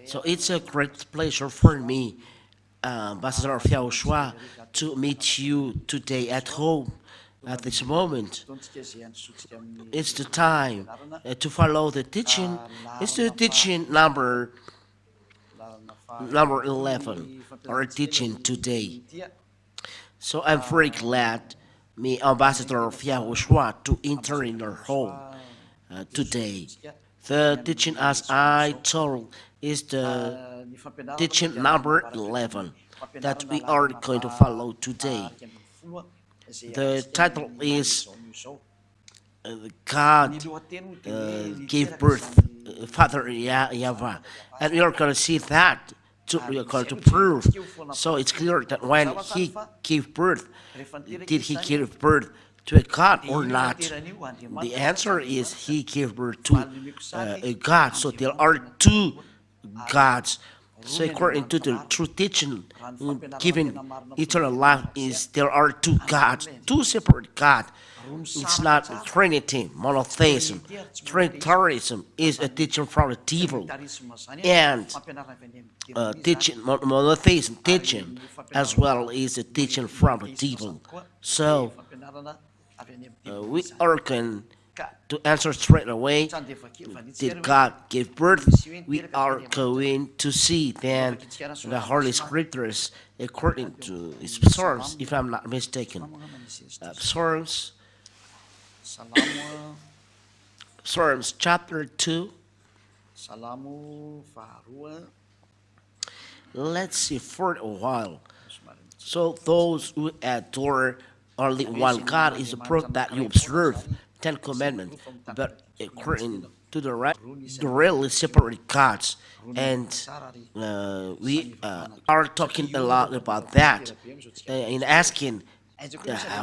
So it's a great pleasure for me, Ambassador of Yahushua, to meet you today at home at this moment. It's the time to follow the teaching. It's the teaching number 11, our teaching today. So I'm very glad, me, Ambassador of Yahushua, to enter in your home today. The teaching, as I told, is the teaching number 11 that we are going to follow today. The title is God gave birth, Father Yahavah. And we are going to see that. We are going to prove. So it's clear that when he gave birth, did he give birth to a God or not? The answer is he gave birth to a God. So there are two gods. So according to the true teaching given eternal life is there are two gods, two separate gods. It's not Trinity, monotheism. Trinitarianism is a teaching from the devil, and teaching monotheism teaching as well is a teaching from the devil. So we are going to answer straight away. Did God give birth? We are going to see then the Holy Scriptures according to Psalms, if I'm not mistaken. Psalms chapter 2. Let's see for a while. So those who adore only one God is a proof that you observe Ten Commandments, but according to the right, the really separate gods, and we are talking a lot about that in asking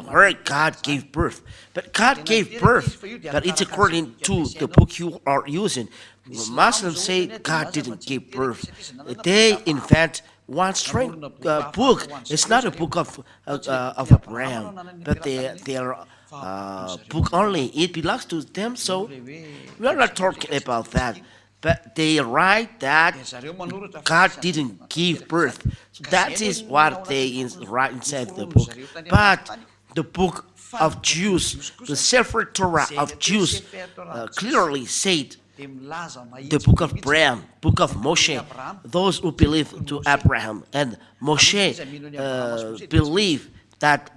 where God gave birth. But God gave birth, but it's according to the book you are using. Muslims say God didn't give birth. They invent one strange book. It's not a book of Abraham, but their book only. It belongs to them, so we are not talking about that. But they write that God didn't give birth. So that is what they write inside the book. But the book of Jews, the Sefer Torah of Jews, clearly said the book of Abraham, book of Moshe, those who believe to Abraham and Moshe believe that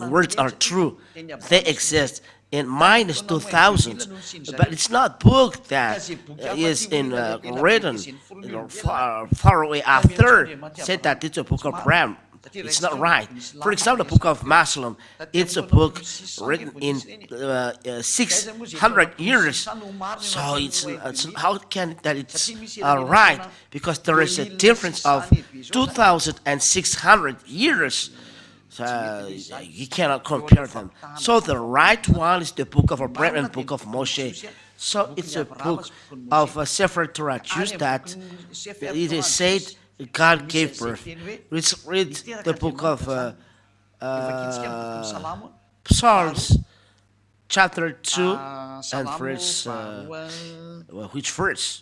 words are true, they exist in minus 2000, but it's not book that is in written far away after said that it's a book of Abraham. It's not right. For example, the book of Muslim, it's a book written in 600 years. So it's how can that it's right? Because there is a difference of 2,600 years. So you cannot compare them. So the right one is the book of Abraham and book of Moshe. So it's a book of a Sefer Torah Jews that it is said God gave birth. Let's read the book of Psalms, chapter 2, and verse. Which verse?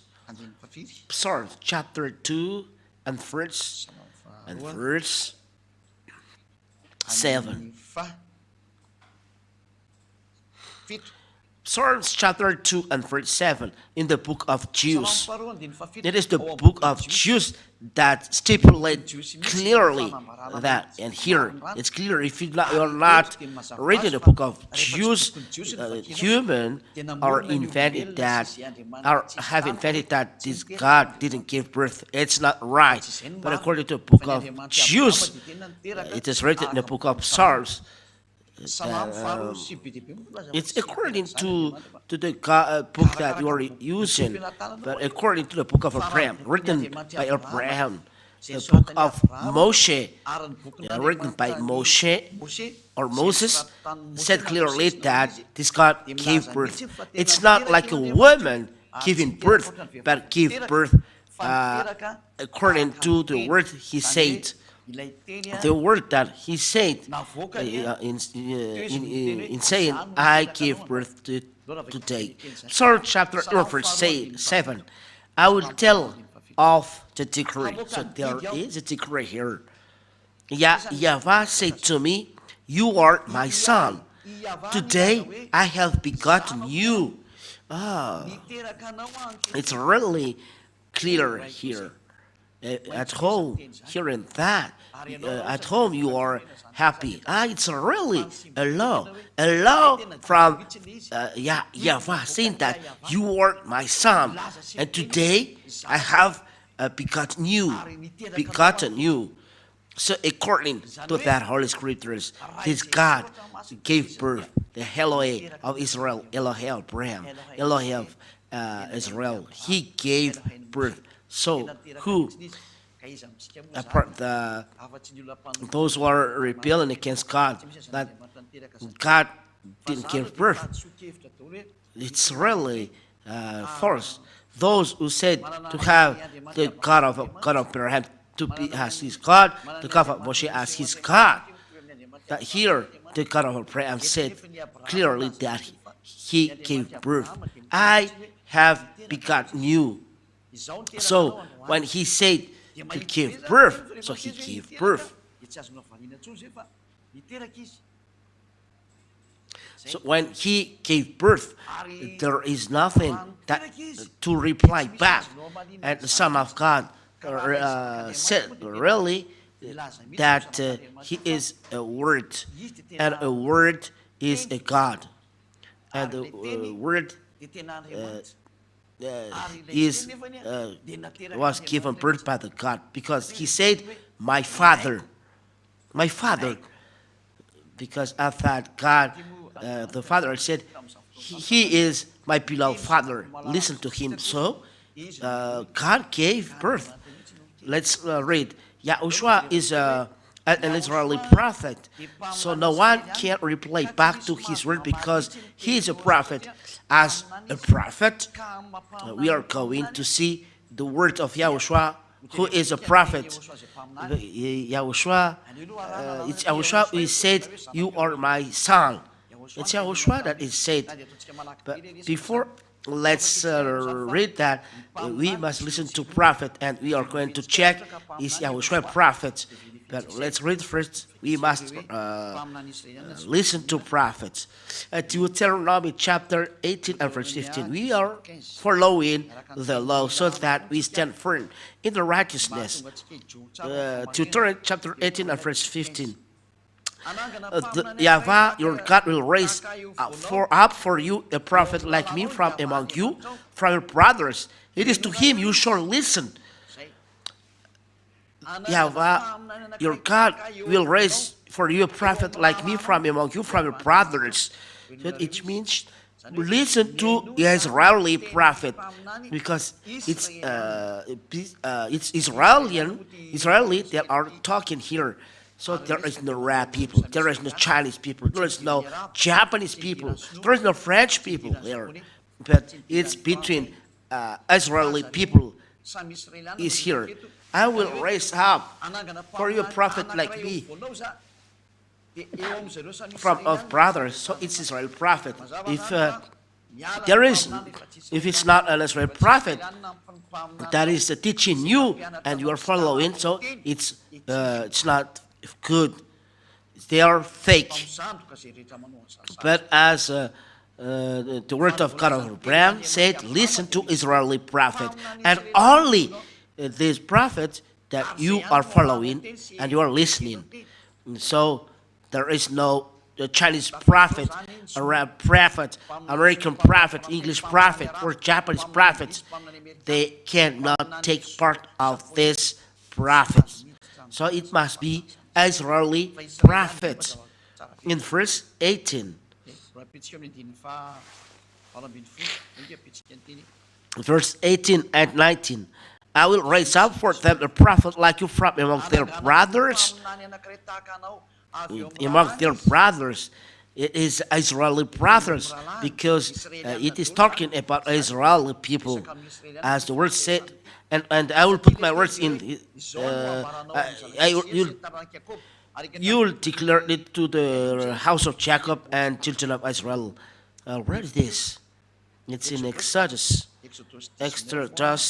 Psalms, chapter 2, and verse 7. Psalms chapter 2 and verse 7 in the book of Jews. It is the book of Jews that stipulates clearly that, and here it's clear if you are not reading the book of Jews, human are invented that, or have invented that this God didn't give birth. It's not right. But according to the book of Jews, it is written in the book of Psalms. It's according to the book that you are using, but according to the book of Abraham, written by Abraham, the book of Moshe, written by Moshe or Moses, said clearly that this God gave birth. It's not like a woman giving birth, but give birth according to the word he said. The word that he said in saying, I give birth today. Psalm chapter 1 verse 7. I will tell of the decree. So there is a decree here. YAHVAH said to me, you are my son. Today I have begotten you. Ah, it's really clear here. At home, hearing that, at home you are happy. It's really a law from YAHVAH saying that you are my son, and today I have begotten you. So according to that Holy Scriptures, this God gave birth, the Elohim of Israel, Elohim Abraham, Elohim Israel. He gave birth. So who, those who are rebelling against God, that God didn't give birth, it's really false. Those who said to have the God of Abraham to be as his God, the God of Moshe as his God. That here, the God of Abraham said clearly that he gave birth. I have begotten you. So when he said to give birth, so he gave birth. So when he gave birth, there is nothing that to reply back. And the Son of God said really that he is a word, and a word is a God, and the word was given birth by the God, because he said, my father, because of that God, the Father said, he is my beloved Father, listen to him. So God gave birth. Let's read. Yahushua is an Israeli prophet, so no one can reply back to his word because he is a prophet. As a prophet, we are going to see the word of Yahushua, who is a prophet. Yahushua, it's Yahushua who said, you are my son. It's Yahushua that is said. But before, let's read that. We must listen to prophet, and we are going to check, is Yahushua a prophet? But let's read first. We must listen to prophets. Deuteronomy chapter 18 and verse 15. We are following the law so that we stand firm in the righteousness. Deuteronomy chapter 18 and verse 15. YAHVAH, your God, will raise up for you a prophet like me from among you, from your brothers. It is to him you shall listen. YAHVAH, your God, will raise for you a prophet like me from among you, from your brothers. So it means listen to the Israeli prophet, because it's Israeli that are talking here. So there is no Arab people, there is no Chinese people, there is no Japanese people, there is no French people there. But it's between Israeli people is here. I will raise up for you a prophet like me from of brothers. So it's Israel prophet. If it's not an Israel prophet that is teaching you and you are following, so it's not good. They are fake. But as the word of God of Abraham said, listen to Israeli prophet, and only these prophets that you are following and you are listening. So there is no Chinese prophet, Arab prophet, American prophet, English prophet, or Japanese prophets. They cannot take part of this prophets. So it must be Israeli prophets. In verse 18. Verse 18 and 19. I will raise up for them a prophet like you from among their brothers. Among their brothers. It is Israeli brothers, because it is talking about Israeli people, as the word said. And I will put my words in. You'll declare it to the house of Jacob and children of Israel. Where is this? It's in Exodus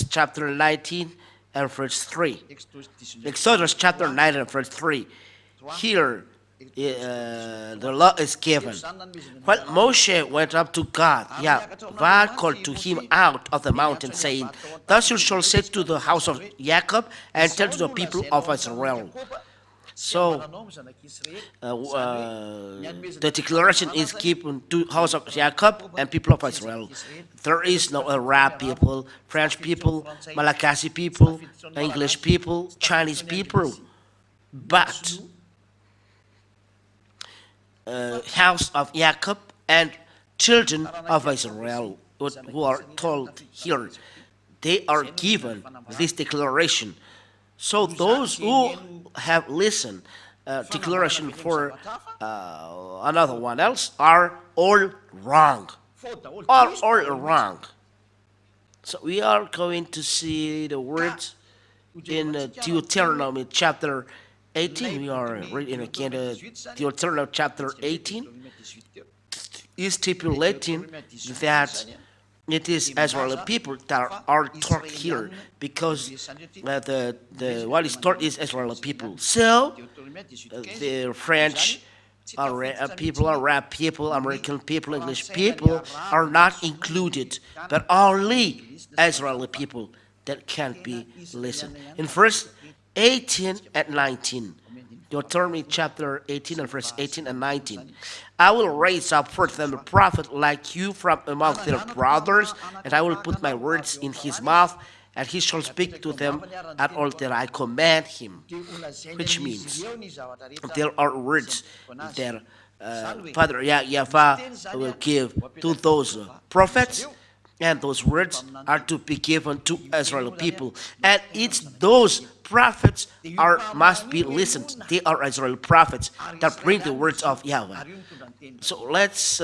chapter 19 and verse 3. Exodus chapter 9 and verse 3. Here, the law is given. When Moshe went up to God, Yahushua called to him out of the mountain, saying, "Thus you shall say to the house of Jacob, and tell to the people of Israel." So, the declaration is given to house of Jacob and people of Israel. There is no Arab people, French people, Malagasy people, English people, Chinese people, but house of Jacob and children of Israel, who are told here, they are given this declaration. So those who have listened declaration for another one else are all wrong. All wrong. So we are going to see the words in Deuteronomy chapter 18. We are reading again Deuteronomy chapter 18. Is stipulating that it is Israeli people that are taught here, because what is taught is Israeli people. So the French people, Arab people, American people, English people are not included, but only Israeli people that can be listened. In verse 18 and 19, Deuteronomy chapter 18 and verse 18 and 19. I will raise up for them a prophet like you from among their brothers, and I will put my words in his mouth, and he shall speak to them at all that I command him. Which means there are words that Father YAHVAH will give to those prophets, and those words are to be given to Israeli people. And it's those prophets must be listened. They are Israeli prophets that bring the words of YAHVAH. So let's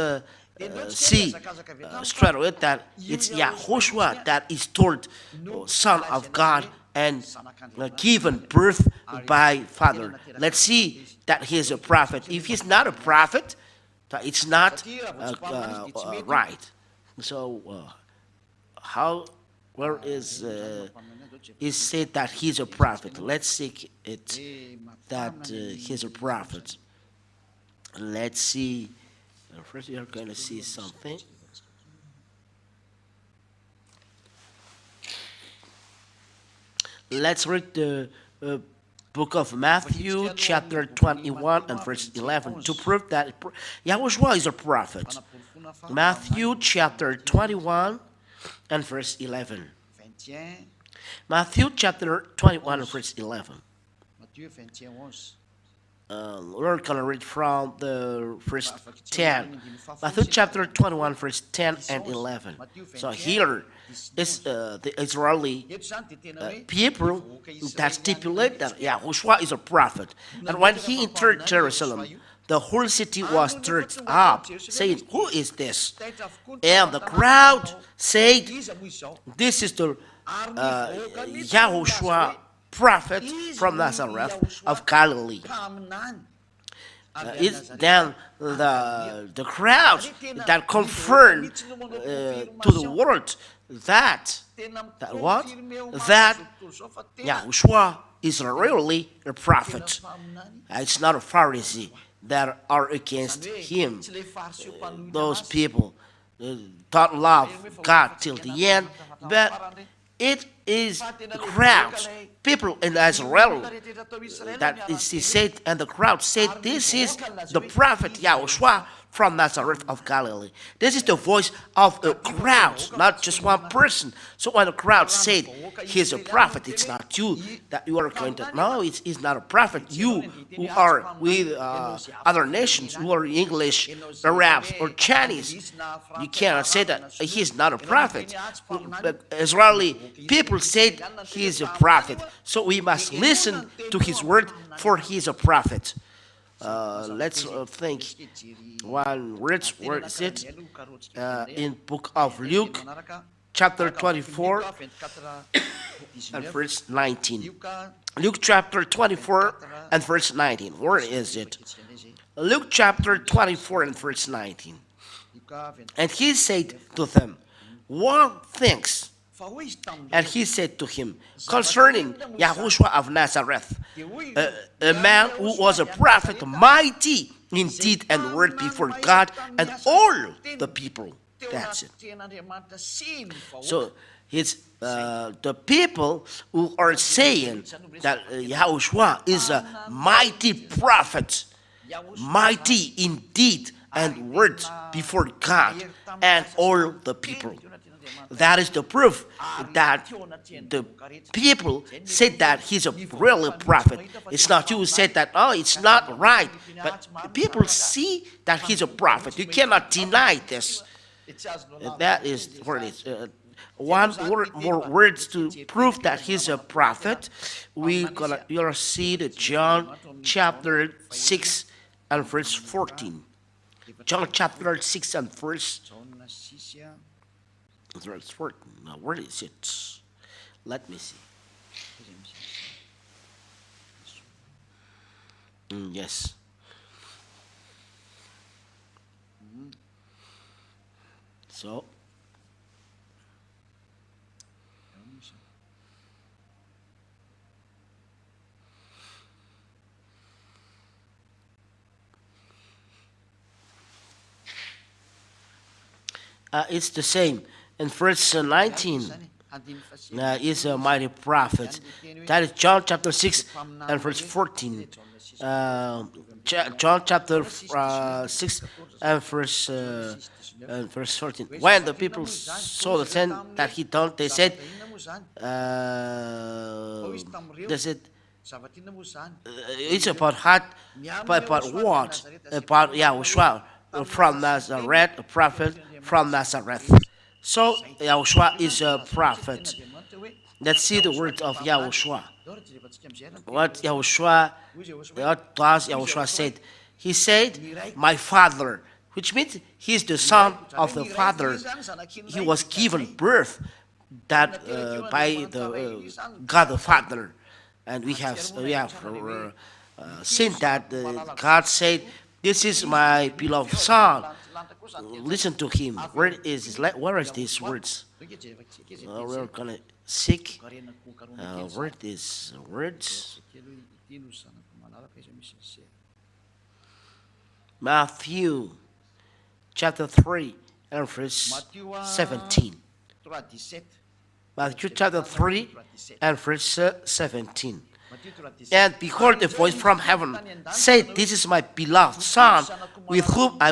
see straight away that it's Yahushua that is told Son of God and given birth by Father. Let's see that he is a prophet. If he's not a prophet, it's not right. So where is said that he's a prophet? Let's see it that he's a prophet. Let's see. First, we are going to see something. Let's read the book of Matthew, chapter 21 and verse 11, to prove that Yahushua is a prophet. Matthew, chapter 21 and verse 11. Matthew, chapter 21 and verse 11. We're going to read from the verse 10. Matthew chapter 21, verse 10 and 11. So here is the Israeli people that stipulate that Yahushua is a prophet. And when he entered Jerusalem, the whole city was stirred up, saying, "Who is this?" And the crowd said, "This is the Yahushua, prophet from Nazareth of Galilee." Then the crowd that confirmed to the world that Yahushua is really a prophet. It's not a Pharisee that are against him. Those people don't love God till the end, but it is the crowds, people in Israel, that is said, and the crowd said, "This is the prophet Yahushua from Nazareth of Galilee." This is the voice of a crowd, not just one person. So when the crowd said, "He's a prophet," it's not you that you are going to, no, he's not a prophet. You who are with other nations, who are English, Arabs, or Chinese, you cannot say that he's not a prophet. But Israeli people said he is a prophet. So we must listen to his word, for he is a prophet. Let's think one word. Where is it? In book of Luke, chapter 24 and verse 19. Luke chapter 24 and verse 19. Where is it? Luke chapter 24 and verse 19. And he said to them, what things? And he said to him, concerning Yahushua of Nazareth, a man who was a prophet, mighty in deed and word before God and all the people. That's it. So the people who are saying that Yahushua is a mighty prophet, mighty in deed and word before God and all the people. That is the proof that the people said that he's a real prophet. It's not you who said that, oh, it's not right. But people see that he's a prophet. You cannot deny this. That is what it is. One word, more words to prove that he's a prophet. You're gonna see the John chapter 6 and verse 14. John chapter 6 and verse 14. Now, where is it? Let me see. Yes. So, it's the same. In verse 19, is a mighty prophet. That is John chapter 6 and verse 14. John chapter 6 and verse 14. When the people saw the sin that he done, they said, it's about what? About Yahushua from Nazareth, a prophet from Nazareth. So Yahushua is a prophet. Let's see the words of Yahushua. What does Yahushua said? He said, my father, which means he's the son of the father. He was given birth that by the God the Father. And we have seen that God said, this is my beloved son. Listen to him. Where is these words? We're gonna seek. Where these words? Matthew chapter 3 and verse 17. Matthew chapter 3 and verse 17. And behold, a voice from heaven said, this is my beloved son, with whom I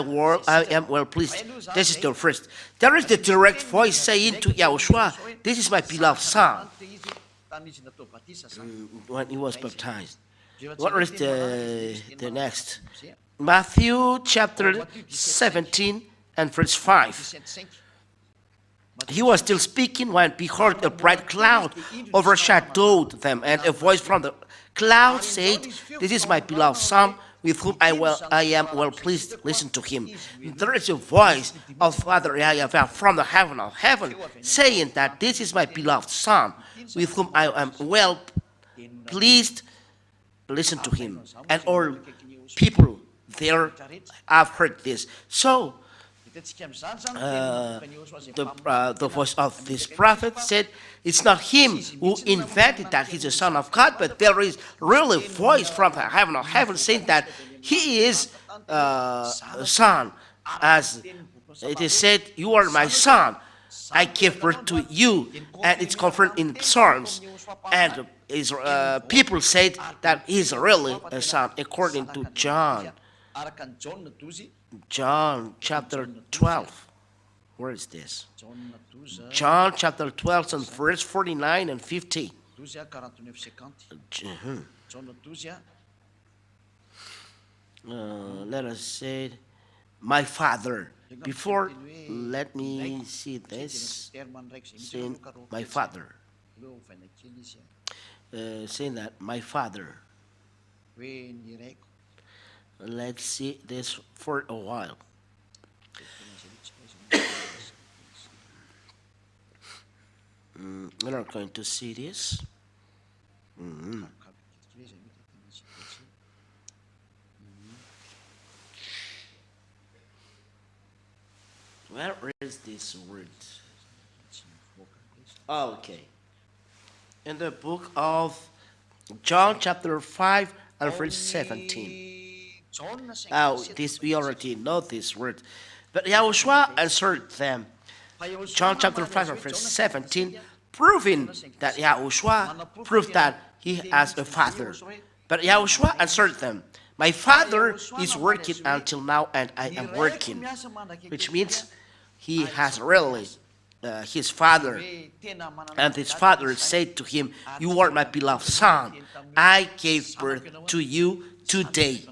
am well pleased. This is the first. There is the direct voice saying to Yahushua, this is my beloved son, when he was baptized. What is the next? Matthew chapter 17 and verse 5. He was still speaking when, behold, a bright cloud overshadowed them, and a voice from the cloud said, this is my beloved son, with whom I am well pleased. Listen to him. There is a voice of Father YAHVAH from the heaven of heaven saying that this is my beloved son, with whom I am well pleased. Listen to him. And all people there have heard this. So, the voice of this prophet said, it's not him who invented that he's the son of God, but there is really a voice from the heaven of heaven saying that he is a son. As it is said, you are my son, I give birth to you. And it's confirmed in Psalms. And people said that he's really a son, according to John chapter 12. Where is this? John chapter 12 and verse 49 and 50. Let us say, my father. Before, let me see this. Saying, my father. Saying that, my father. Let's see this for a while. We're not going to see this. Where is this word? Okay. In the book of John chapter 5 and verse 17. Oh, this we already know this word. But Yahushua answered them. John chapter 5 and verse 17, proving that Yahushua proved that he has a father. But Yahushua answered them, my father is working until now and I am working. Which means he has really his father. And his father said to him, you are my beloved son. I gave birth to you today.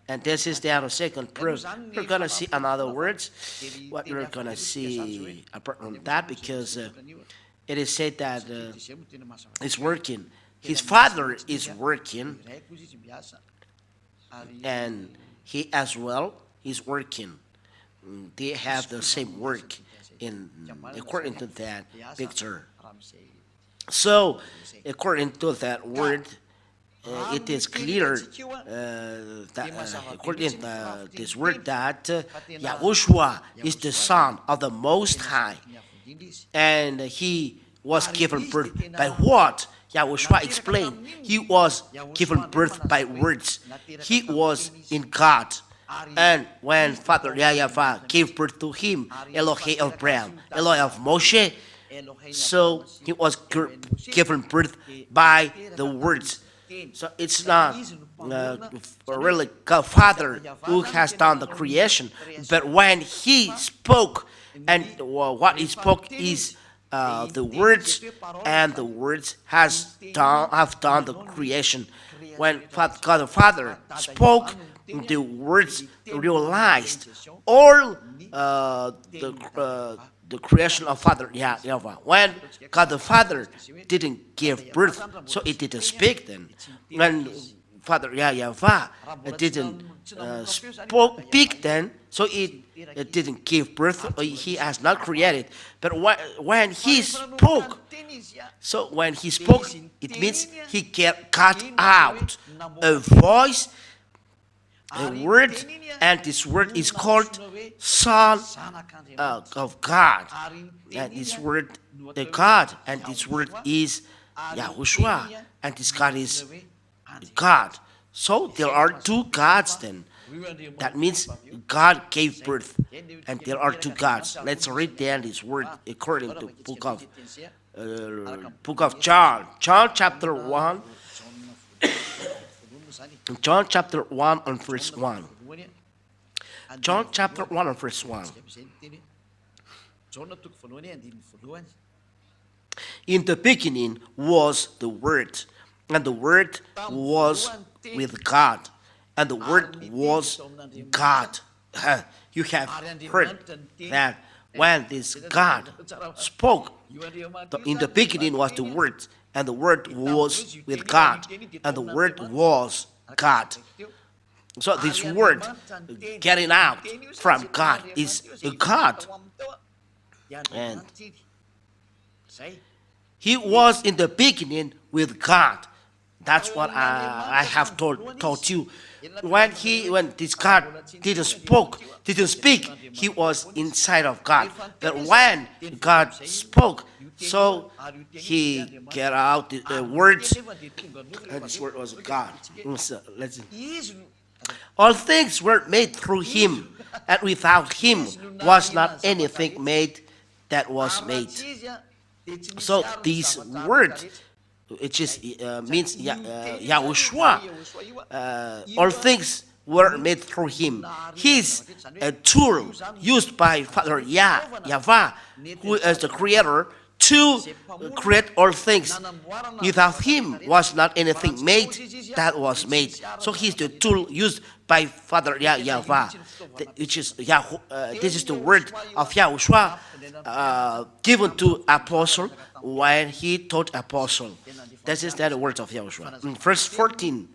And this is the other second proof. We're going to see another words. What we're going to see apart from that, because it is said that he's working. His father is working. And he as well is working. They have the same work in according to that picture. So, according to that word, it is clear that according to this word that Yahushua is the Son of the Most High, and he was given birth by what? Yahushua explained. He was given birth by words. He was in God. And when Father YAHVAH gave birth to him, Elohe of Abraham, Elohe of Moshe, so he was given birth by the words. So it's not really God Father who has done the creation, but when he spoke, and what he spoke is the words, and the words have done the creation. When God the Father spoke, the words realized all the creation of Father YAHVAH. When God the Father didn't give birth, so it didn't speak then. When Father YAHVAH didn't speak then, so it didn't give birth. He has not created. But when he spoke, so when he spoke, it means he got out a voice, a word, and this word is called Son of God. And this word, the God, and this word is Yahushua, and this God is God. So there are two gods then. That means God gave birth, and there are two gods. Let's read then this word according to book of John. John chapter 1. John chapter 1 and verse 1. John chapter 1 and verse 1. In the beginning was the Word, and the Word was with God, and the Word was God. You have heard that when this God spoke, in the beginning was the Word, and the Word was with God, and the Word was God. So this word getting out from God is a God. And he was in the beginning with God. That's what I have told you. When this God didn't speak, he was inside of God. But when God spoke, so he get out the words, and this word was God. So, all things were made through him, and without him was not anything made that was made. So this word, which is means Yahushua, all things were made through him. He's a tool used by Father YAHVAH, who is the creator, to create all things. Without him was not anything made that was made. So he's the tool used by Father YAHVAH, which is this is the word of Yahushua given to apostle when he taught apostle. This is the words of Yahushua. In verse 14.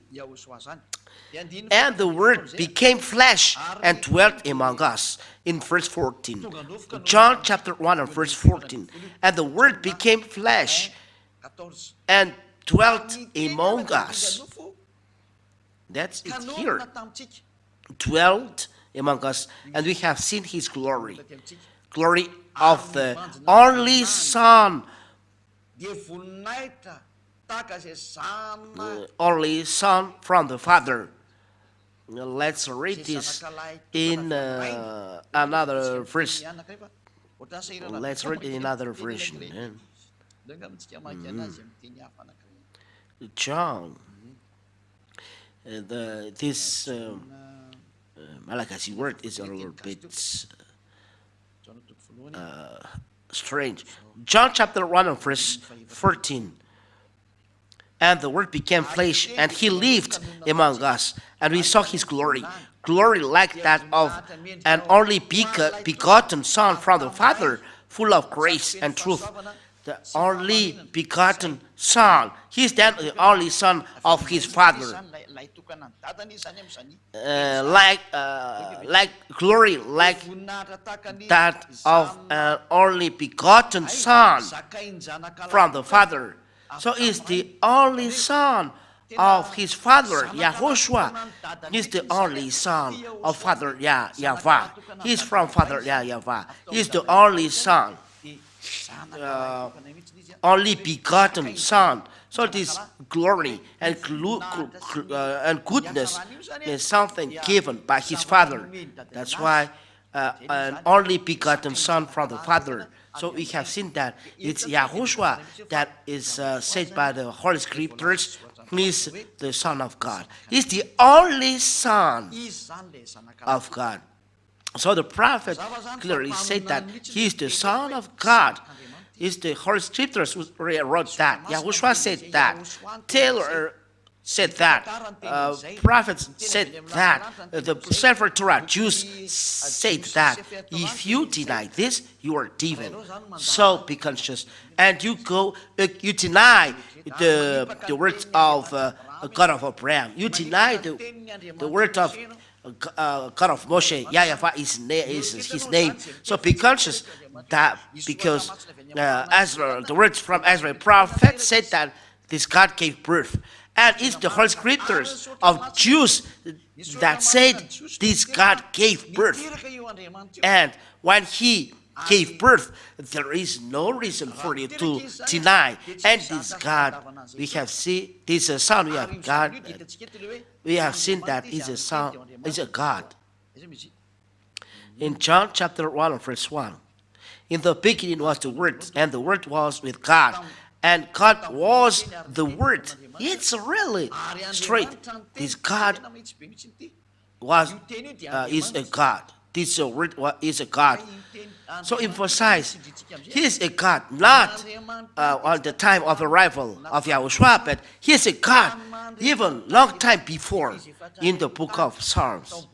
And the Word became flesh and dwelt among us. In verse 14. John chapter 1 and verse 14. And the Word became flesh and dwelt among us. That's it here. Dwelt among us, and we have seen his glory. glory of the only Son, only Son from the Father. Let's read this in another verse. Let's read in another version. John. This Malachi word is a little bit strange. John chapter 1 and verse 14. And the Word became flesh, and He lived among us, and we saw His glory, glory like that of an only begotten Son from the Father, full of grace and truth. The only begotten Son. He is then the only Son of His Father. Like glory, like that of an only begotten Son from the Father. So is the only Son of His Father, Yahushua. He is the only Son of Father YAHVAH. He is from Father YAHVAH. He is the only Son, only begotten Son. So this glory and goodness is something given by His Father. That's why an only begotten Son from the Father. So we have seen that it's Yahushua that is said by the Holy Scriptures. He is the Son of God. He's the only Son of God. So the prophet clearly said that He is the Son of God. It's the Holy Scriptures who wrote that. Yahushua said that. Taylor said that. Prophets said that. The Sefer Torah Jews said that. If you deny this, you are demon. So be conscious. And you deny the words of God of Abraham. You deny the word of God of Moshe. YAHVAH is his name. So be conscious that because Ezra, the words from Ezra, prophet said that this God gave birth. And it's the Holy Scriptures of Jews that said this God gave birth. And when He gave birth, there is no reason for you to deny. And this God, we have seen, this Son, we have God. We have seen that is a Son, is a God. In John chapter 1 verse 1, in the beginning was the Word, and the Word was with God, and God was the Word. It's really straight. This God is a God. This Word is a God. So emphasize, He is a God, not on the time of arrival of Yahushua, but He is a God even long time before. In the book of Psalms,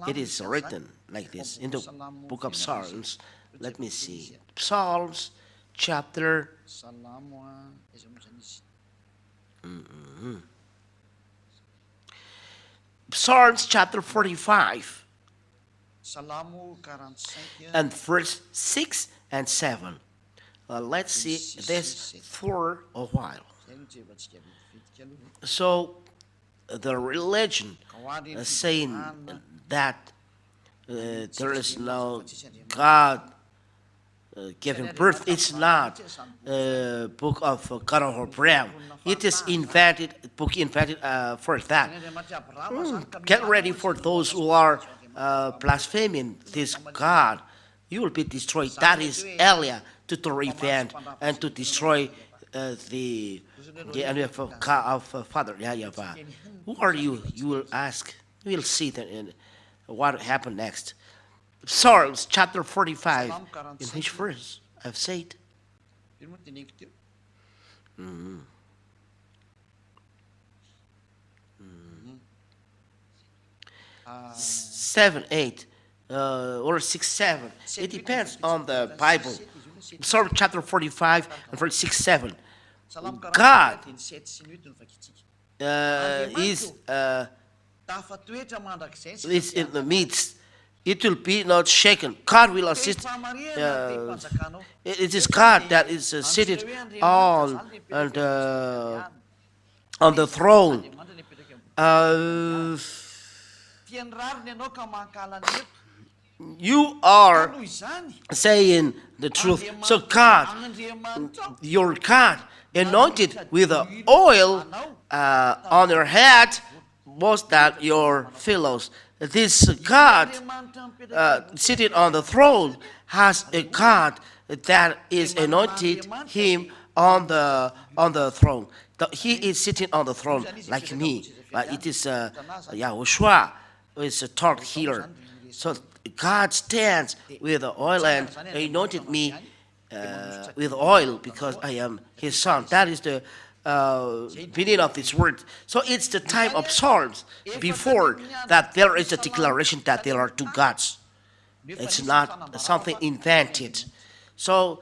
it is written like this. In the book of Psalms, let me see. Psalms chapter Psalms chapter 45 and verse 6 and 7. Let's see this for a while. So the religion saying that there is no God giving birth, it's not a book of God of Abraham. It is invented, book invented for that. Get ready for those who are blaspheming this God. You will be destroyed. That is Elia to repent and to destroy the enemy of Father YAHVAH. Who are you? You will ask. We will see that in what happened next. Psalms chapter 45. In which verse? I've said. 7, 8, or 6, 7. It depends on the Bible. Psalm chapter 45 and verse 6, 7. God is in the midst. It will be not shaken. God will assist. It is God that is seated on the throne. you are saying the truth. So God, your God, anointed with the oil on your head, was that your fellows. This God sitting on the throne has a God that is anointed him on the throne. He is sitting on the throne like me. But it is Yahushua who is taught here. So God stands with the oil and anointed me with oil because I am his son. That is the meaning of this word. So it's the time of Psalms before that there is a declaration that there are two gods. It's not something invented. So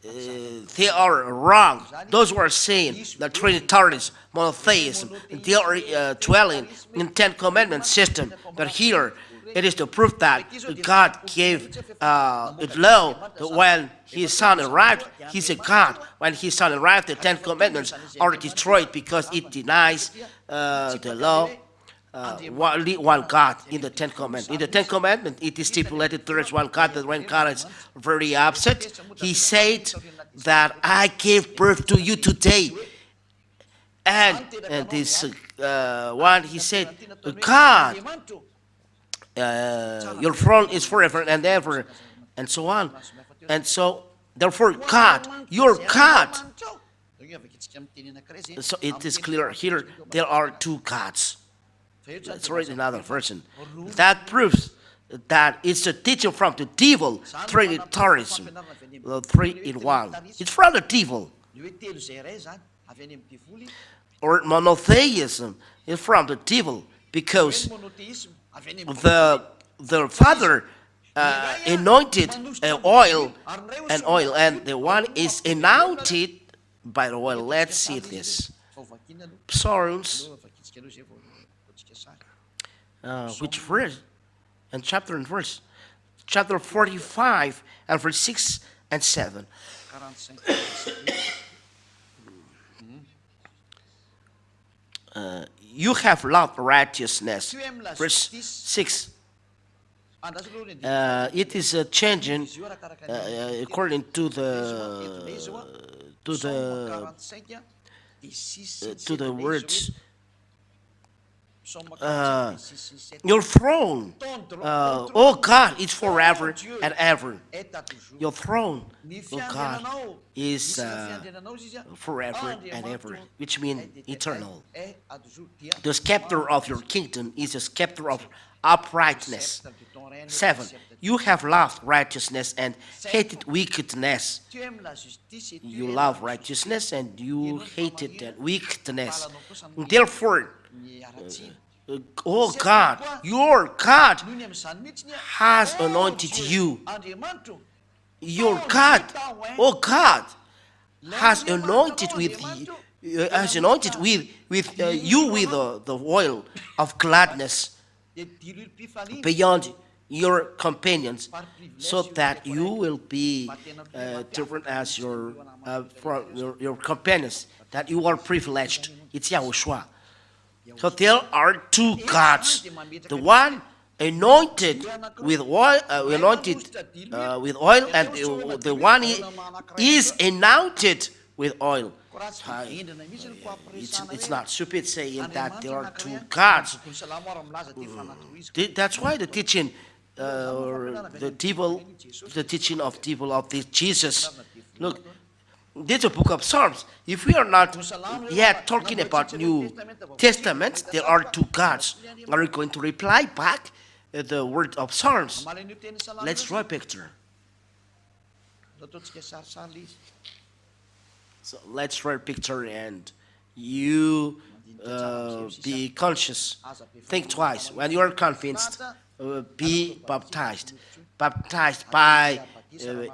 they are wrong. Those who are saying the Trinitarians, monotheism, they are dwelling in Ten Commandments system. But here, it is the proof that God gave it law when his son arrived. He's a God. When his son arrived, the Ten Commandments are destroyed because it denies the law. Only one God in the Ten Commandments. In the Ten Commandments, it is stipulated there is one God. That when God is very upset, he said that I gave birth to you today. And this one, he said, God, your throne is forever and ever, and so on. And so, therefore, God, your God. So it is clear here there are two gods. Let's read another version. That proves that it's a teaching from the devil, Trinitarianism, the three in one. It's from the devil. Or monotheism is from the devil because the Father anointed oil, and the one is anointed by the oil. Let's see this. Psalms. Which verse? And chapter and verse. Chapter 45 and verse 6 and 7. You have loved righteousness. Verse 6. It is changing according to the words. Your throne, oh God, is forever and ever. Your throne, oh God, is forever and ever, which means eternal. The scepter of your kingdom is a scepter of uprightness. 7. You have loved righteousness and hated wickedness. You love righteousness and you hated wickedness. Therefore, oh God, your God has anointed you. Your God, oh God, has anointed with you with the oil of gladness beyond your companions, so that you will be different as your companions, that you are privileged. It's Yahushua. So there are two gods. The one anointed with oil, and the one is anointed with oil. It's not stupid saying that there are two gods. That's why the teaching, the teaching of this Jesus. Look, this is a book of Psalms. If we are not yet talking about New Testament, there are two gods. Are you going to reply back the word of Psalms? Let's draw a picture. So let's draw a picture and you be conscious. Think twice. When you are convinced, be baptized. Baptized by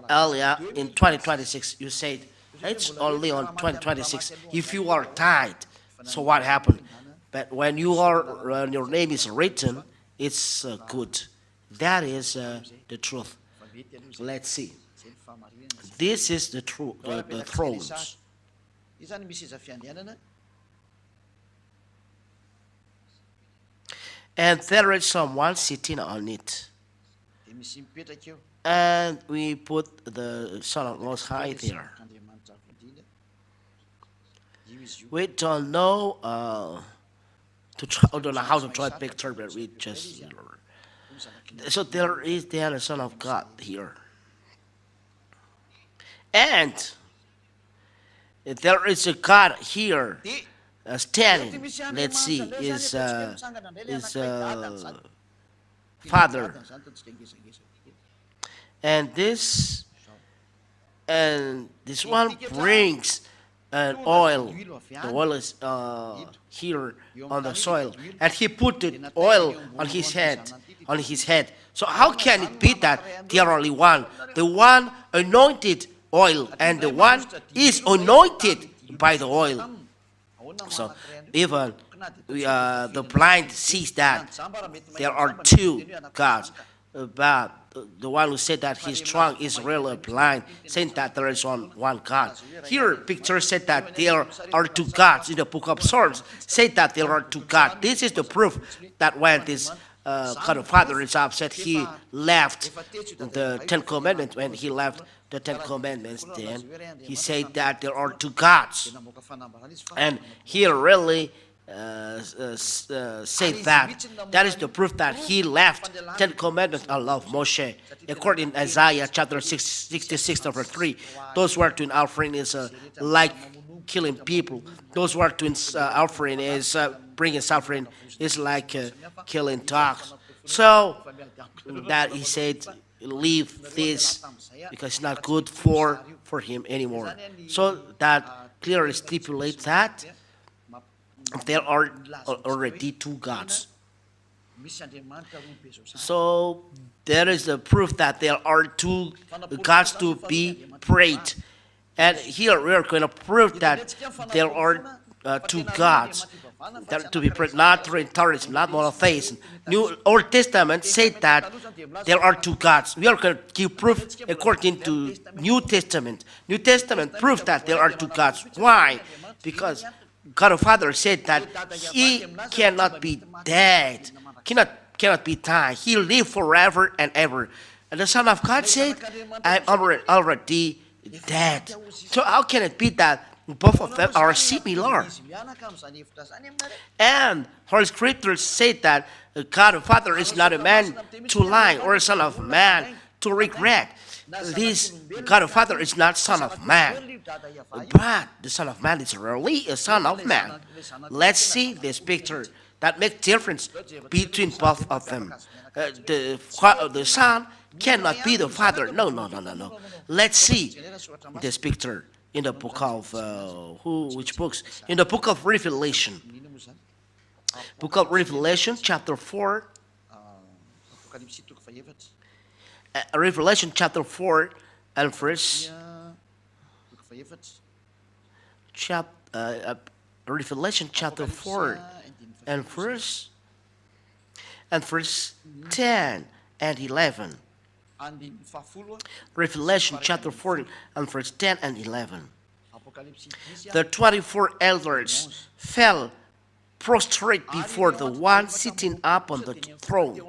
Elia in 2026. You said, it's only on 2026. If you are tied, so what happened? But when your name is written, it's good. That is the truth. Let's see. This is the truth. The thrones. And there is someone sitting on it. And we put the Son of Most High there. We don't know don't know how to draw a picture, but we just so there is the Son of God here, and there is a God here standing. Let's see, is Father, and this one brings an oil. The oil is here on the soil, and he put the oil on his head. So how can it be that they are only one? The one anointed oil, and the one is anointed by the oil. So even the blind sees that there are two gods, but the one who said that he's strong is really blind, saying that there is one God. Here, picture said that there are two gods. In the book of Psalms, said that there are two gods. This is the proof that when this God of Father is upset, he left the Ten Commandments. When he left the Ten Commandments, then he said that there are two gods. And he really say that is the proof that he left Ten Commandments and loved Moshe. According to Isaiah chapter 66 verse 3, those who are doing offering is like killing people. Those who are doing offering is bringing suffering is like killing dogs. So that he said, leave this because it's not good for him anymore. So that clearly stipulates that there are already two gods. So there is a proof that there are two gods to be prayed. And here we are going to prove that there are two gods that to be prayed, not Trinitarianism, not monotheism. New Old Testament said that there are two gods. We are going to give proof according to New Testament. New Testament proves that there are two gods. Why? Because God the Father said that he cannot be dead, cannot be died. He live forever and ever. And the Son of God said, I'm already dead. So how can it be that both of them are similar? And Holy Scriptures said that God the Father is not a man to lie, or a son of man to regret. This God the Father is not son of man, but the Son of Man is really a son of man. Let's see this picture that makes difference between both of them. The Son cannot be the Father. No. Let's see this picture in the book of which books? In the book of Revelation. Book of Revelation, chapter 4. Revelation chapter 4 and verse Revelation chapter 4 and verse 10 and 11. Revelation chapter 4 and verse 10 and 11. The 24 elders fell prostrate before the one sitting upon the throne,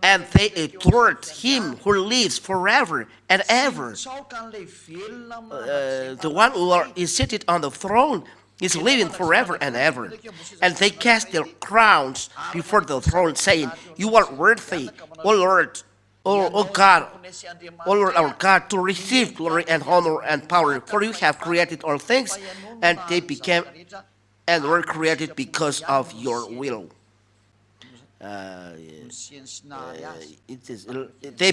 and they adored him who lives forever and ever. The one who is seated on the throne is living forever and ever. And they cast their crowns before the throne, saying, you are worthy, O Lord, O God, O Lord our God, to receive glory and honor and power, for you have created all things, and they became and were created because of your will. They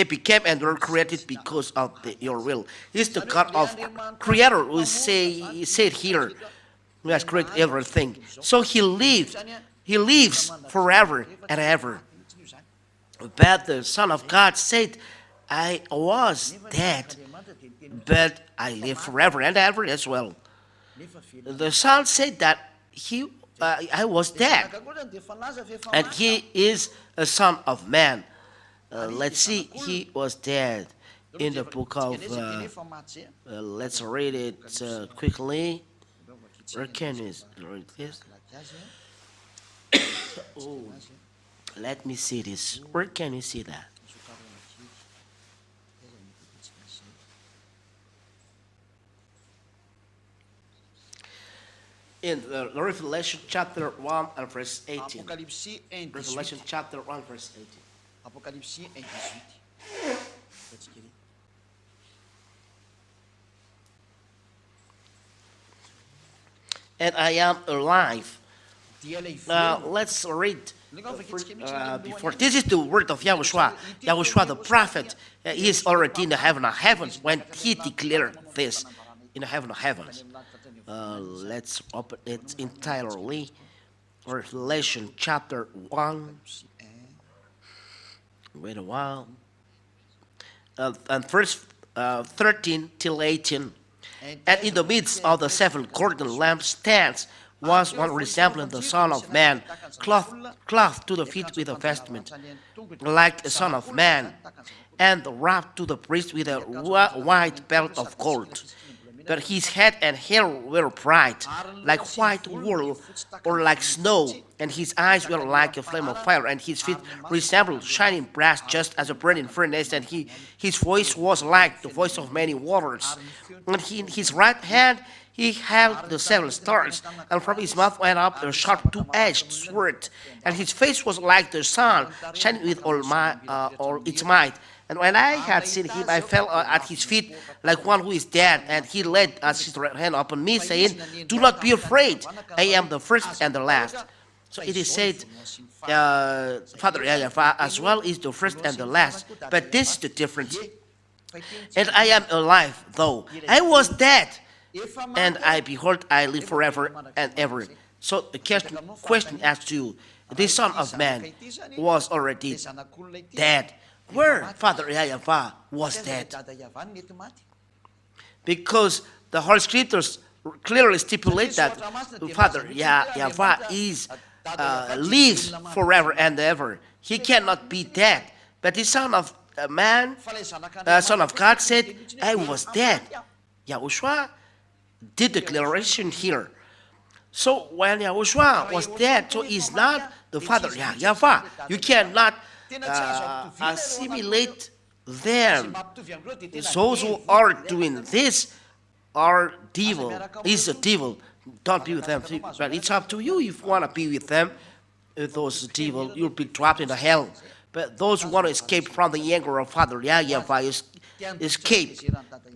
became and were created because of your will. He's the God of Creator who said here, who has created everything. So He lives forever and ever. But the Son of God said, I was dead, but I live forever and ever as well. The Son said that I was dead, and he is a son of man. Let's see, he was dead in the book of, let's read it quickly. Where can we read this? Let me see this. Where can you see that? In Revelation chapter 1 and verse 18. Apocalipse 1, Revelation 18. chapter 1 verse 18. Apocalipse 1, 18. And I am alive. Die hy Now lewe. let's read before. This is the word of Yahushua. Yahushua the prophet, he is already in the heaven of heavens when he declared this in the heaven of heavens. Let's open it entirely. Revelation chapter 1. Wait a while. And verse 13 till 18. And in the midst of the seven golden lampstands was one resembling the Son of Man, clothed to the feet with a vestment, like a Son of Man, and wrapped to the breast with a white belt of gold. But his head and hair were bright, like white wool or like snow, and his eyes were like a flame of fire, and his feet resembled shining brass, just as a burning furnace, and his voice was like the voice of many waters. And in his right hand he held the seven stars, and from his mouth went up a sharp two-edged sword, and his face was like the sun, shining with all its might. And when I had seen him, I fell at his feet like one who is dead. And he laid his right hand upon me, saying, "Do not be afraid. I am the first and the last." So it is said, Father YAHVAH as well is the first and the last. But this is the difference. And I am alive, though I was dead. And I behold, I live forever and ever. So the question asked you, the Son of Man was already dead. Where Father YAHVAH was dead? Because the Holy Scriptures clearly stipulate that Father YAHVAH lives forever and ever. He cannot be dead. But the Son of Man, Son of God said, I was dead. Yahushua did the declaration here. So when Yahushua was dead, so he's not the Father YAHVAH. You cannot assimilate them. Those who are doing this are devil. Is a devil. Don't be with them. But it's up to you if you want to be with them. If those devil, you'll be trapped in the hell. But those who want to escape from the anger of Father YAHVAH, escape.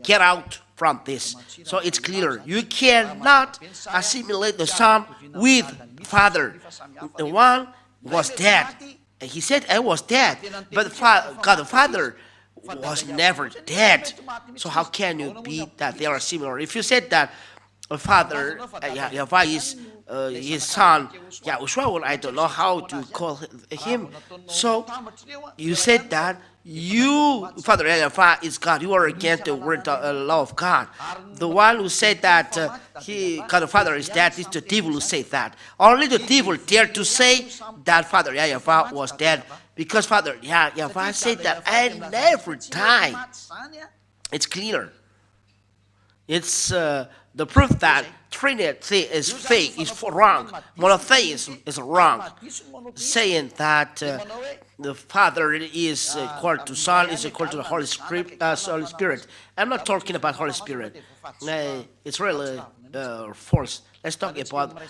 Get out from this. So it's clear. You cannot assimilate the Son with Father. The one was dead. And he said, I was dead. But God the Father was never dead. So how can you be that they are similar? If you said that Father YAHVAH is his son Yahushua, well, I don't know how to call him. So you said that you, Father YAHVAH, is God. You are against the word law of God. The one who said that God the Father is dead is the devil who said that. Only the devil dared to say that Father YAHVAH was dead, because Father YAHVAH said that I never die. It's clear. It's the proof that Trinity is fake, is wrong. Monotheism is wrong. Saying that the Father is equal to Son, is equal to the Holy Spirit. I'm not talking about Holy Spirit. It's really false. Let's talk about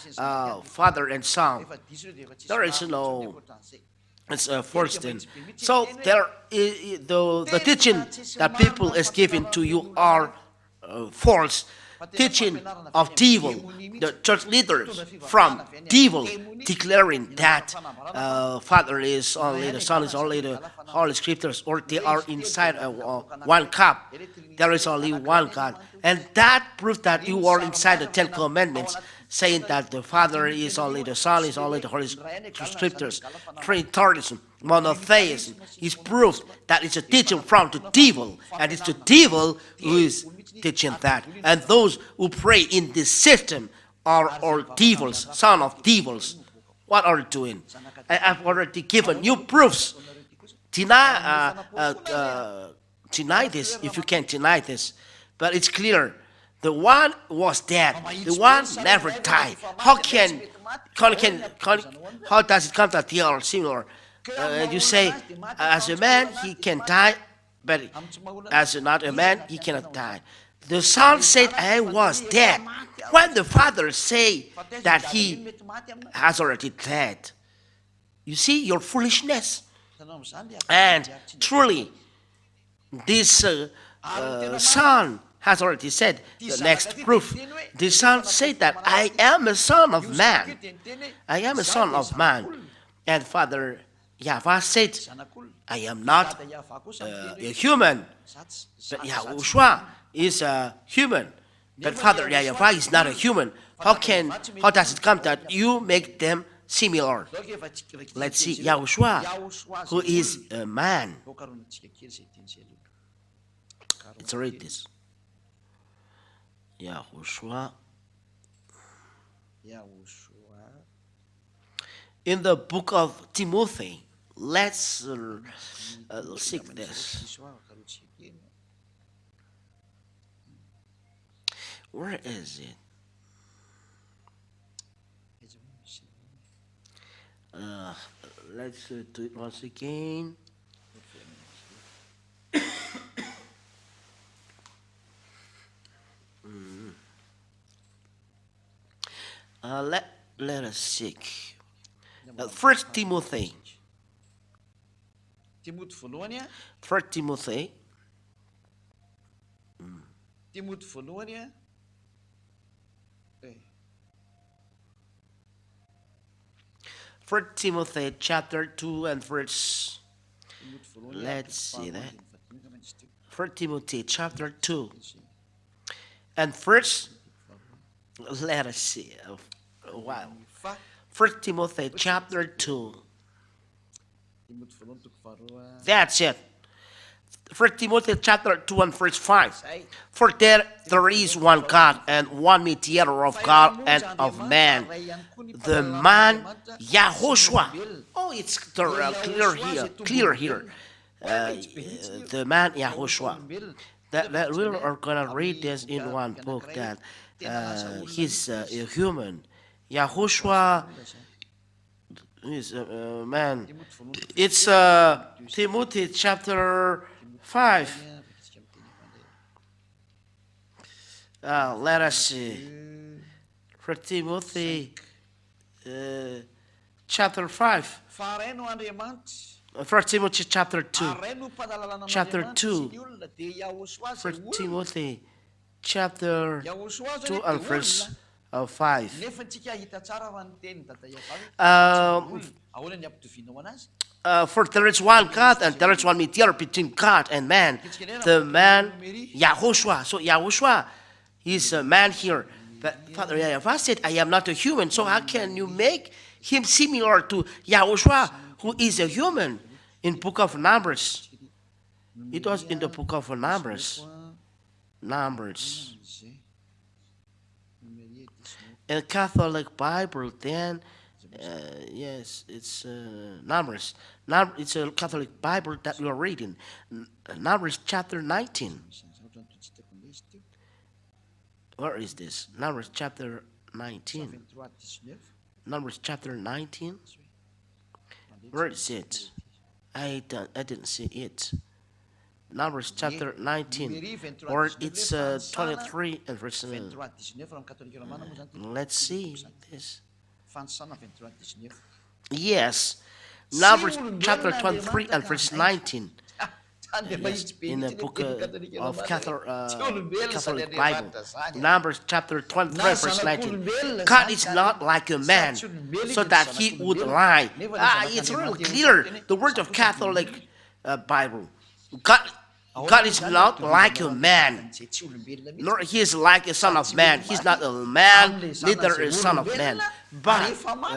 Father and Son. There is no. It's a first thing. So there, the teaching that people is given to you are false. Teaching of devil, the church leaders from devil declaring that Father is only, the Son is only, the Holy Scriptures, or they are inside one cup. There is only one God. And that proves that you are inside the 10 Commandments, saying that the Father is only, the Son is only, the Holy Scriptures. Trinitarianism, monotheism is proof that it's a teaching from the devil, and it's the devil who is teaching that. And those who pray in this system are all devils, son of devils. What are you doing? I've already given you proofs. Deny this if you can deny this. But it's clear. The one was dead. The one never died. How does it come that they are similar? And you say, as a man, he can die, but as not a man, he cannot die. The son said, I was dead. When the father say that he has already died, you see your foolishness. And truly, this son has already said the next proof. The son said that I am a son of man. I am a son of man. And Father YAHVAH said, I am not a human, but YAHOSHUAH is a human. But Father YAHVAH is not a human. How does it come that you make them similar? Let's see, YAHOSHUAH, who is a man. Let's read this. YAHOSHUAH. In the book of Timothy, let's seek this. Where is it? Let's do it once again. Let us seek. First Timothy. First Timothy. First Timothy chapter 2 and verse. Let's see that. First Timothy chapter 2 and first. Let us see a while. First Timothy chapter 2. That's it. First Timothy chapter 2 and verse 5. For there is one God and one mediator of God and of man, the man YAHOSHUAH. Oh, it's clear here. The man YAHOSHUAH. That we are gonna read this in one book that he's a human. YAHOSHUAH is a man. It's Timothy chapter 5. Let us see. For Timothy chapter 5. For Timothy chapter 2. Chapter 2. For Timothy chapter 2 and verse 5. For there is one God and there is one mediator between God and man, the man YAHOSHUAH. So YAHOSHUAH is a man here. But Father YAHVAH said, I am not a human. So how can you make him similar to YAHOSHUAH, who is a human? In book of Numbers. It was in the book of Numbers. In Catholic Bible, then, yes, it's Numbers. It's a Catholic Bible that we are reading. Numbers chapter 19. Where is this? Numbers chapter 19. Numbers chapter 19. Where is it? I didn't see it. Numbers chapter 19, or it's 23 and verse 7. Let's see this. Yes, Numbers chapter 23 and verse 19. Yes, in the book of Catholic Bible. Numbers chapter 23 verse 19. God is not like a man, so that he would lie. It's really clear, the word of Catholic Bible. God is not like a man, nor he is like a son of man. He's not a man, neither a son of man. But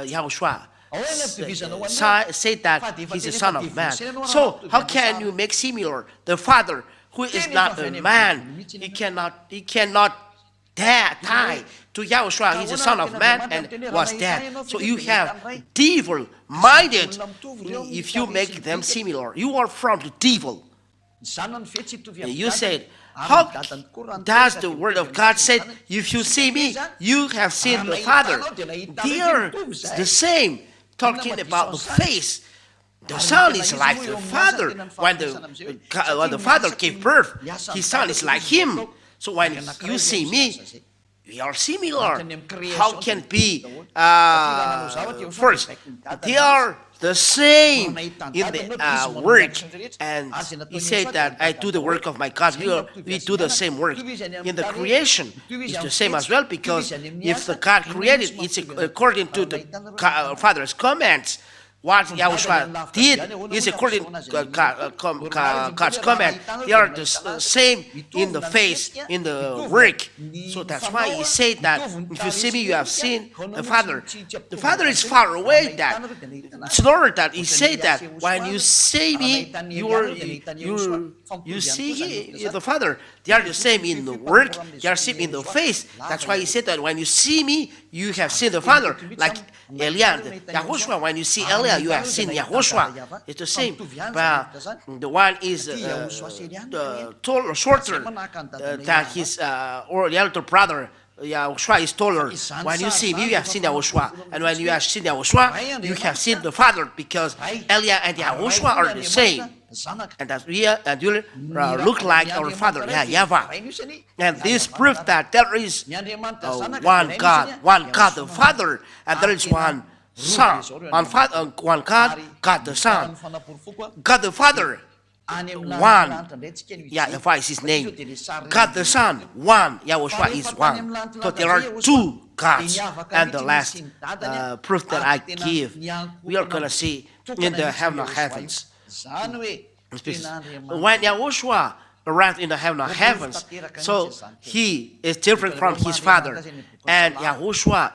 YAHOSHUAH said that he's a son of man. So how can you make similar the Father, who is not a man? He cannot die to YAHOSHUAH. He's a son of man and was dead. So you have devil-minded if you make them similar. You are from the devil. You said, how does the word of God say, if you see me, you have seen the Father? They are the same, talking about the face. The son is like the father. When the father gave birth, his son is like him. So when you see me, we are similar. How can it be? First, they are the same in the work, and he said that I do the work of my God. We do the same work in the creation. It's the same as well, because if the God created, it's according to the Father's commands. What Yahushua did is according to God's command. They are the same in the face, in the work. So that's why he said that if you see me, you have seen the Father. The Father is far away. That it's not that he said that when you see me, you see the Father. They are the same in the work. They are same in the face. That's why he said that when you see me, you have seen the Father. Like Eliah, Yahushua, when you see Eliah, you have seen Yahushua. It's the same. But the one is taller, shorter than his or the elder brother. Yahushua is taller. When you see me, you have seen Yahushua. And when you have seen Yahushua, you have seen the Father, because Eliah and Yahushua are the same. And that we look like our Father, YAHVAH. And this proves that there is one God the Father, and there is one Son, one God, God the Son, God the Father. One, YAHVAH is his name. God the Son, one. Yahushua is one. So there are two gods. And the last proof that I give, we are going to see in the heaven of heavens. When Yahushua arrived in the heaven of heavens, so he is different from his Father. And Yahushua,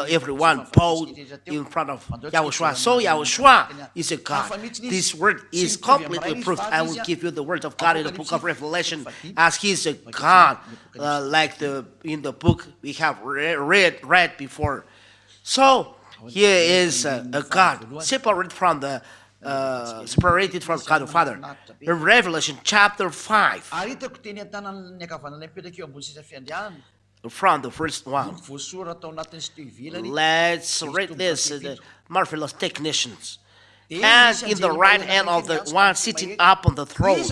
everyone bowed in front of Yahushua. So Yahushua is a God. This word is completely proved. I will give you the word of God in the book of Revelation, as he is a God, like in the book we have read before. So he is a God, separated from God the Father. In Revelation chapter 5, from the first one. Let's read this, the marvelous technicians. And in the right hand of the one sitting up on the throne,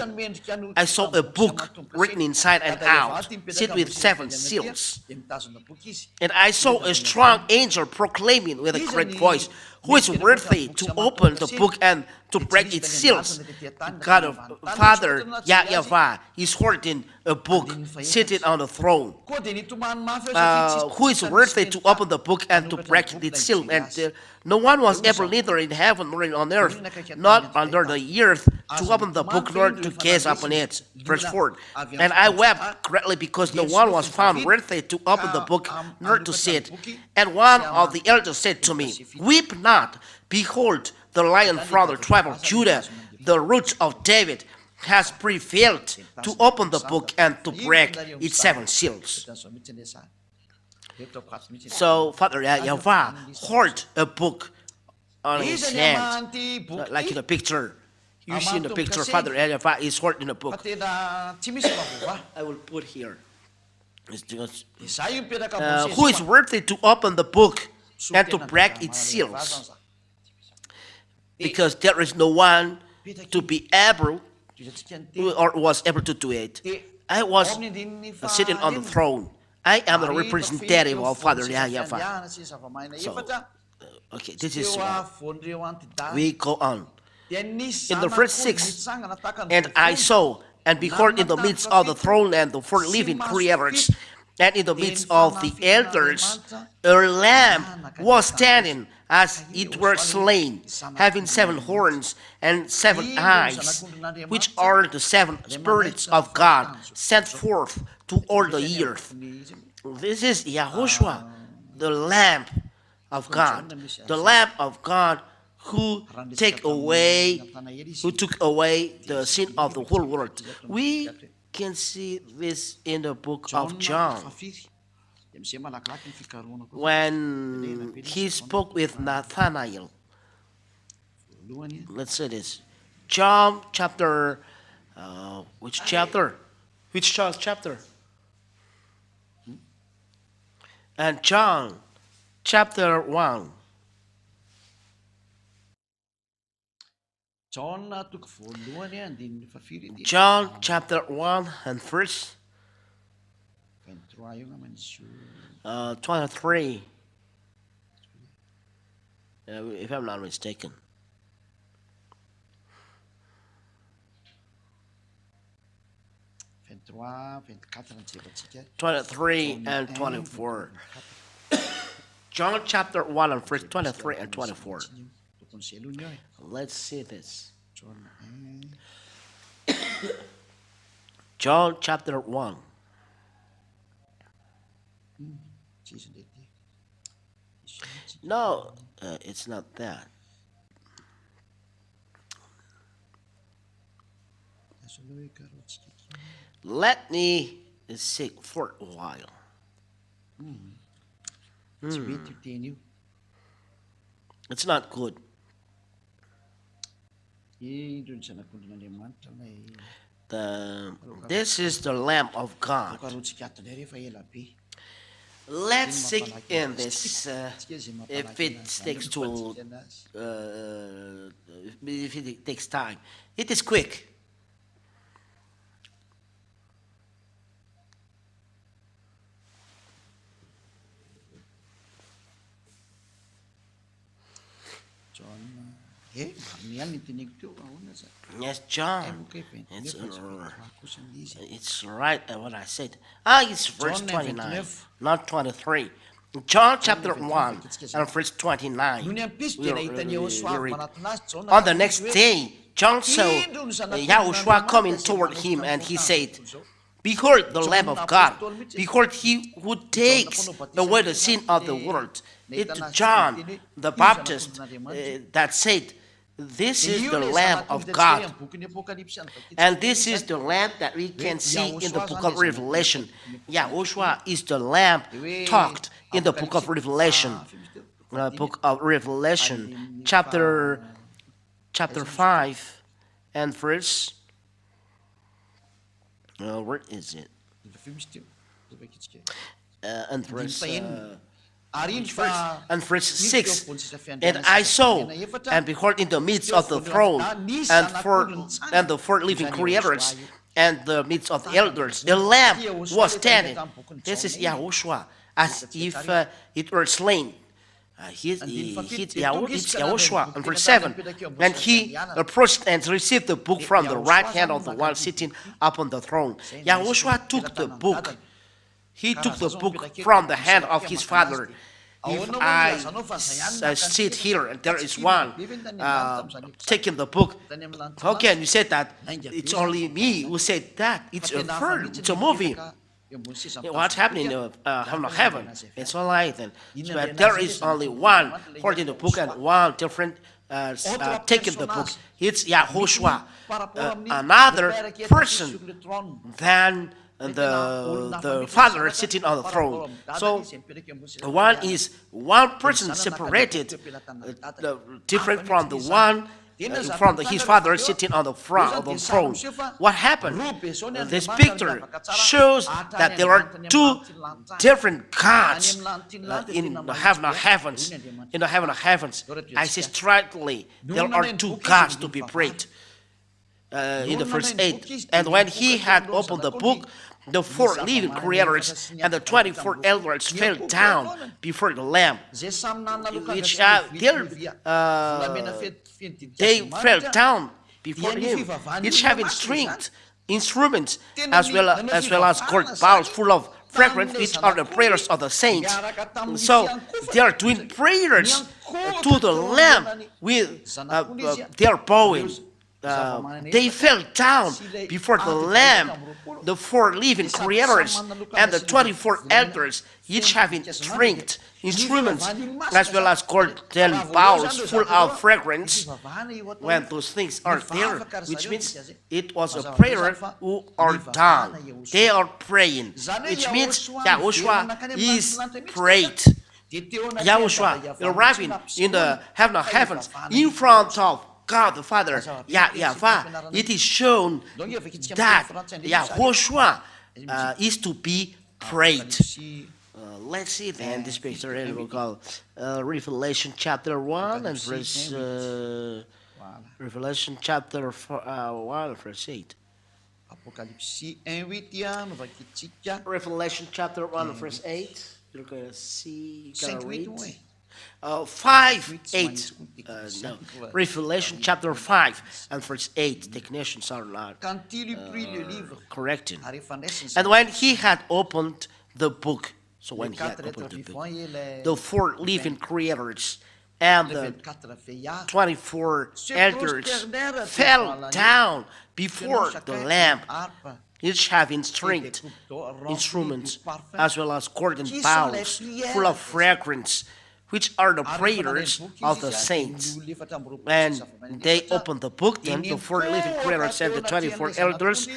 I saw a book written inside and out, sealed with 7 seals. And I saw a strong angel proclaiming with a great voice, "Who is worthy to open the book and to break its seals?" God of Father, YAHVAH, is holding a book, seated on the throne. Who is worthy to open the book and to break its seal? And no one was able, neither in heaven nor on earth, not under the earth, to open the book nor to gaze upon it. Verse 4. And I wept greatly, because no one was found worthy to open the book nor to see it. And one of the elders said to me, "Weep not. Behold, the Lion from the tribe of Judah, the Root of David, has prevailed to open the book and to break its 7 seals." So Father YAHVAH held a book on his hand, like in the picture. You see in the picture, Father YAHVAH is holding a book. I will put here. Who is worthy to open the book and to break its seals? Because there is no one to be able or was able to do it. I was sitting on the throne. I am the representative of Father YAHVAH. So, okay, this is we go on. In the verse 6, and I saw, and behold, in the midst of the throne and the 4 living creatures, and in the midst of the elders, a lamb was standing, as it were slain, having 7 horns and 7 eyes, which are the 7 spirits of God sent forth to all the earth. This is Yahushua, the Lamb of God, the Lamb of God who took away the sin of the whole world. We can see this in the book of John, when he spoke with Nathanael. Let's say this. John chapter, which chapter? Which chapter? And John chapter 1. John chapter 1 and verse 23, if I'm not mistaken. 23 and 24. John chapter 1 and verse 23 and 24. Let's see this. John chapter 1. No, it's not that. Let me seek for a while. It's not good. This is the Lamb of God. Let's seek in this. If it takes to, if it takes time, it is quick. Yes, John. It's right what I said. It's verse 29, not 23. John chapter 1 and verse 29. On the next day, John saw Yahushua coming toward him, and he said, "Behold the Lamb of God, behold he who takes away the sin of the world." It's John the Baptist that said, "This is the Lamb of God." And this is the Lamb that we can see in the book of Revelation. Yahushua is the Lamb talked in the book of Revelation. Book of Revelation, chapter 5 and verse. Where is it? And verse. And verse 6, "And I saw, and behold, in the midst of the throne, and the four living creatures, and the midst of the elders, the Lamb was standing." This is Yahushua, as if it were slain. It's Yahushua. And verse 7, "And he approached and received the book from the right hand of the one sitting upon the throne." Yahushua took the book. He took the book from the hand of his Father. If I sit here and there is one taking the book, how can you say that it's only me who said that? It's a film, it's a movie. What's happening in heaven? It's all right then. But there is only one holding the book and one different taking the book. It's Yahushua, another person than the Father sitting on the throne. So one person separated, different from the one from his Father sitting on the front of the throne. What happened? This picture shows that there are two different gods in the heaven of heavens. In the heaven of heavens, I say straightly, there are two gods to be prayed. In the verse 8, "And when he had opened the book, the four living creators and the 24 elders fell down before the Lamb." They fell down before him, each having strength, instruments, as well as gold bowls full of fragrance, which are the prayers of the saints. So they are doing prayers to the Lamb with their bowing. They fell down before the Lamb, the four living creators and the 24 elders, each having strength, instruments, as well as golden bowls full of fragrance. When those things are there, which means it was a prayer who are done. They are praying, which means Yahushua is prayed. Yahushua arriving in the heaven of heavens in front of God the Father, YAHVAH. It is shown that Yahushua is to be prayed. Let's see then this picture, and we'll call Revelation chapter 1 and verse Revelation chapter 1, verse 8. Apocalipsi 1:8 novakitsika Revelation chapter 1, verse 8. You're going to see, you're going to 5:8 read. ho e. 5, 8. No. Revelation chapter 5 and verse 8. Technicians are not Quand il eut pris le livre, correcting. arrefanesse And when he had opened the book, so when les he had quatre opened êtres the book, vivants et the four living creators and les the 24 veillards 24 elders fell down before the Lamb, each having stringed instruments as well as golden bowls full of fragrance, which are the prayers of the saints. And they opened the book, then the four living creators and the 24 elders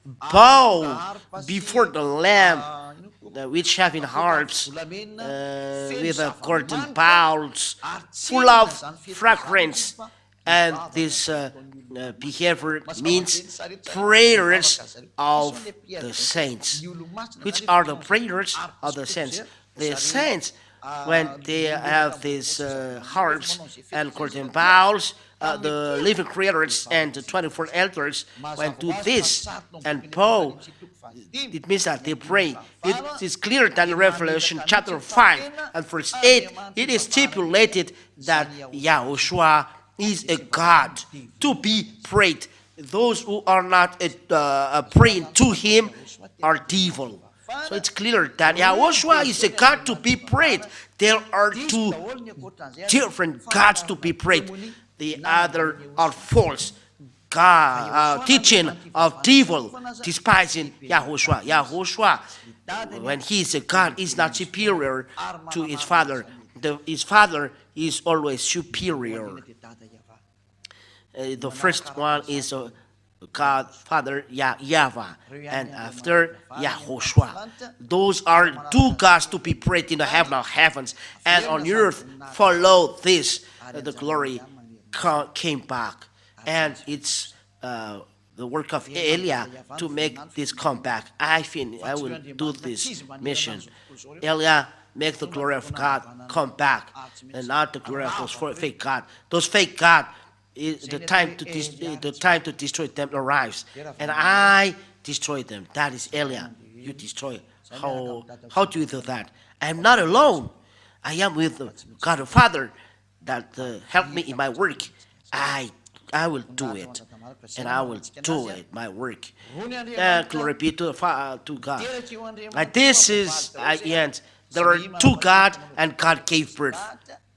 bow before the Lamb, which having harps with golden bowls full of fragrance. And this behavior means prayers of the saints. Which are the prayers of the saints? The saints, when they have these harps and golden bowls, the living creators and the 24 elders, when do this and bow, it means that they pray. It is clear that in Revelation chapter 5 and verse 8, it is stipulated that Yahushua is a God to be prayed. Those who are not praying to him are devil. So it's clear that Yahushua is a God to be prayed. There are two different gods to be prayed. The other are false God, teaching of devil, despising Yahushua. Yahushua, when he is a God, is not superior to his Father. His Father is always superior. The first one is God, Father, YAHVAH, and after Yahushua. Those are two gods to be prayed in the heaven of heavens, and on earth follow this. The glory came back, and it's the work of Elia to make this come back. I will do this mission. Elia, make the glory of God come back, and not the glory of those fake God. Those fake God, the time to destroy them arrives, and I destroy them. That is Elia. You destroy. How do you do that? I am not alone. I am with God the Father that helped me in my work. I will do it, and I will do it, my work. Glory be to God. And this is at the end. There are two God, and God gave birth.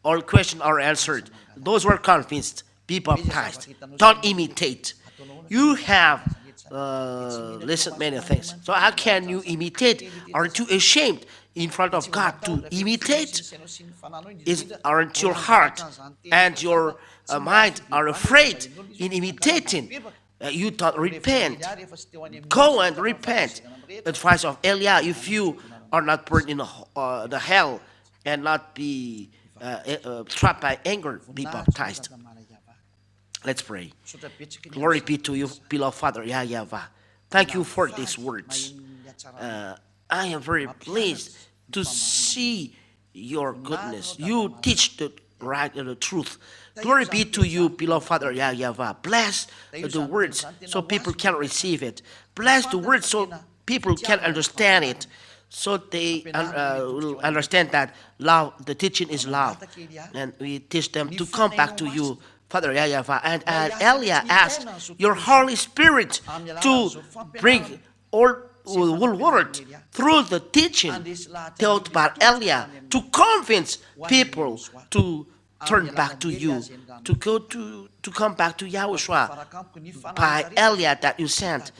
All questions are answered. Those who are convinced, be baptized. Don't imitate. You have listened many things. So how can you imitate? Aren't you ashamed in front of God to imitate? Aren't your heart and your mind are afraid in imitating? You don't repent. Go and repent. Advice of Elia, if you are not burned in the hell and not be trapped by anger, be baptized. Let's pray. Glory be to you, beloved Father, YAHVAH. Thank you for these words. I am very pleased to see your goodness. You teach the right and the truth. Glory be to you, beloved Father, YAHVAH. Bless the words so people can receive it. Bless the words so people can understand it. So they will understand that love, the teaching is love. And we teach them to come back to you, Father YAHVAH. And Elia asked your Holy Spirit to bring all word through the teaching taught by Elia to convince people to turn back to you, to come back to Yahushua by Elia that you sent.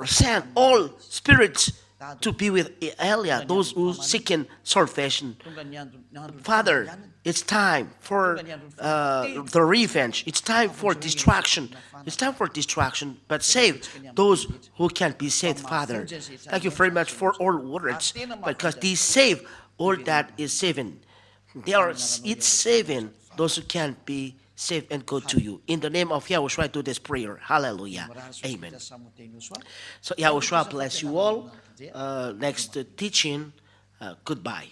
Send all spirits to be with Elia, those who seeking salvation. Father, it's time for the revenge. It's time for destruction. It's time for destruction, but save those who can be saved, Father. Thank you very much for all words, because these save all that is saving. It's saving those who can be saved and go to you. In the name of Yahushua, I do this prayer. Hallelujah. Amen. So Yahushua bless you all. Next teaching, goodbye.